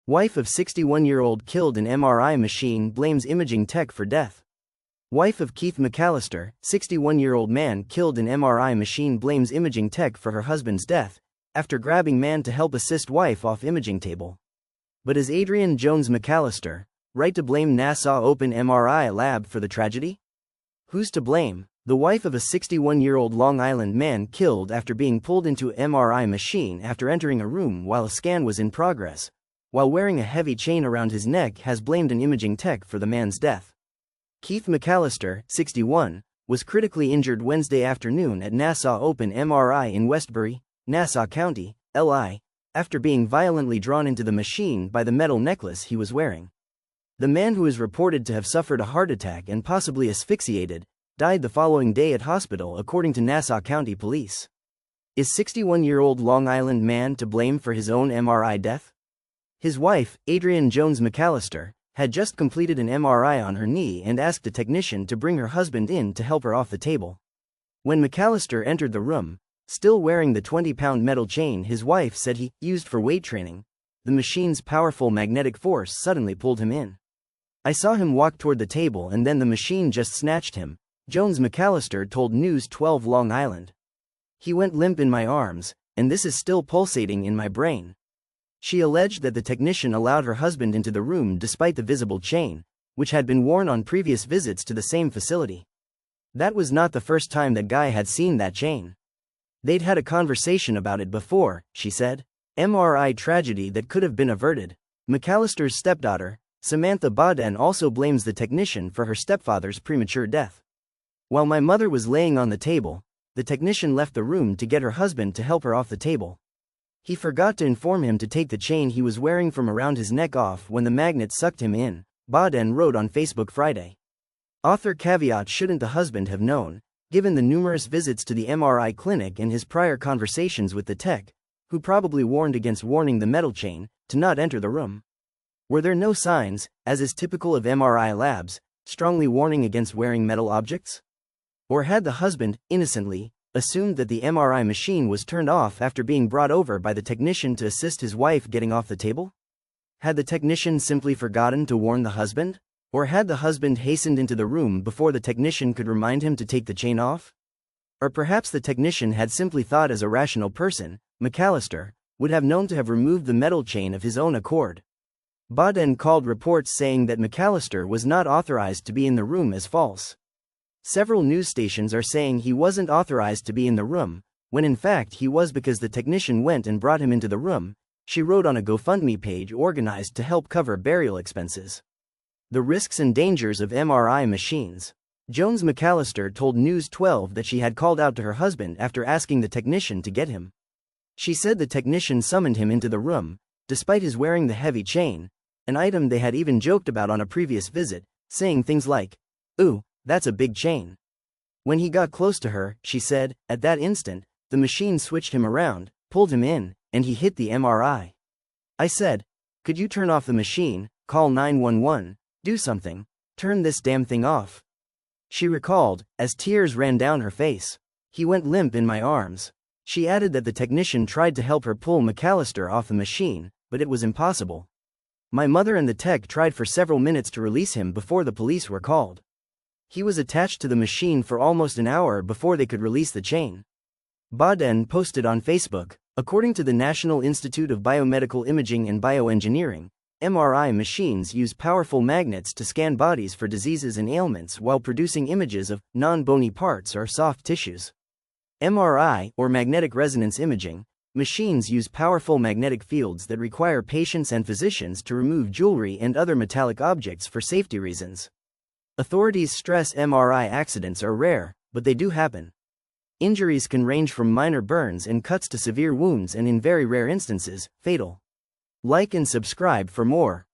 Wife of 61-year-old killed in MRI machine blames imaging tech for death. Wife of Keith McAllister, 61-year-old man killed in MRI machine blames imaging tech for her husband's death, after grabbing man to help assist wife off imaging table. But is Adrian Jones McAllister right to blame Nassau Open MRI lab for the tragedy? Who's to blame? The wife of a 61-year-old Long Island man killed after being pulled into an MRI machine after entering a room while a scan was in progress, while wearing a heavy chain around his neck, has blamed an imaging tech for the man's death. Keith McAllister, 61, was critically injured Wednesday afternoon at Nassau Open MRI in Westbury, Nassau County, LI, after being violently drawn into the machine by the metal necklace he was wearing. The man, who is reported to have suffered a heart attack and possibly asphyxiated, died the following day at hospital, according to Nassau County Police. Is 61-year-old Long Island man to blame for his own MRI death? His wife, Adrian Jones McAllister, had just completed an MRI on her knee and asked a technician to bring her husband in to help her off the table. When McAllister entered the room, still wearing the 20-pound metal chain his wife said he used for weight training, the machine's powerful magnetic force suddenly pulled him in. "I saw him walk toward the table and then the machine just snatched him," Jones McAllister told News 12 Long Island. "He went limp in my arms, and this is still pulsating in my brain." She alleged that the technician allowed her husband into the room despite the visible chain, which had been worn on previous visits to the same facility. That was not the first time that guy had seen that chain. They'd had a conversation about it before, she said. MRI tragedy that could have been averted. McAllister's stepdaughter, Samantha Baden, also blames the technician for her stepfather's premature death. "While my mother was laying on the table, the technician left the room to get her husband to help her off the table. He forgot to inform him to take the chain he was wearing from around his neck off when the magnet sucked him in," Baden wrote on Facebook Friday. Author caveat: shouldn't the husband have known, given the numerous visits to the MRI clinic and his prior conversations with the tech, who probably warned against warning the metal chain, to not enter the room? Were there no signs, as is typical of MRI labs, strongly warning against wearing metal objects? Or had the husband, innocently, assumed that the MRI machine was turned off after being brought over by the technician to assist his wife getting off the table? Had the technician simply forgotten to warn the husband? Or had the husband hastened into the room before the technician could remind him to take the chain off? Or perhaps the technician had simply thought, as a rational person, McAllister would have known to have removed the metal chain of his own accord. Baden called reports saying that McAllister was not authorized to be in the room as false. Several news stations are saying he wasn't authorized to be in the room, when in fact he was, because the technician went and brought him into the room, she wrote on a GoFundMe page organized to help cover burial expenses. The risks and dangers of MRI machines. Jones McAllister told News 12 that she had called out to her husband after asking the technician to get him. She said the technician summoned him into the room, despite his wearing the heavy chain, an item they had even joked about on a previous visit, saying things like, "Ooh, that's a big chain." When he got close to her, she said, at that instant, the machine switched him around, pulled him in, and he hit the MRI. "I said, could you turn off the machine, call 911, do something, turn this damn thing off?" She recalled, as tears ran down her face. "He went limp in my arms." She added that the technician tried to help her pull McAllister off the machine, but it was impossible. "My mother and the tech tried for several minutes to release him before the police were called. He was attached to the machine for almost an hour before they could release the chain." Baden posted on Facebook, according to the National Institute of Biomedical Imaging and Bioengineering, MRI machines use powerful magnets to scan bodies for diseases and ailments while producing images of non-bony parts or soft tissues. MRI, or magnetic resonance imaging, machines use powerful magnetic fields that require patients and physicians to remove jewelry and other metallic objects for safety reasons. Authorities stress MRI accidents are rare, but they do happen. Injuries can range from minor burns and cuts to severe wounds, and in very rare instances, fatal. Like and subscribe for more.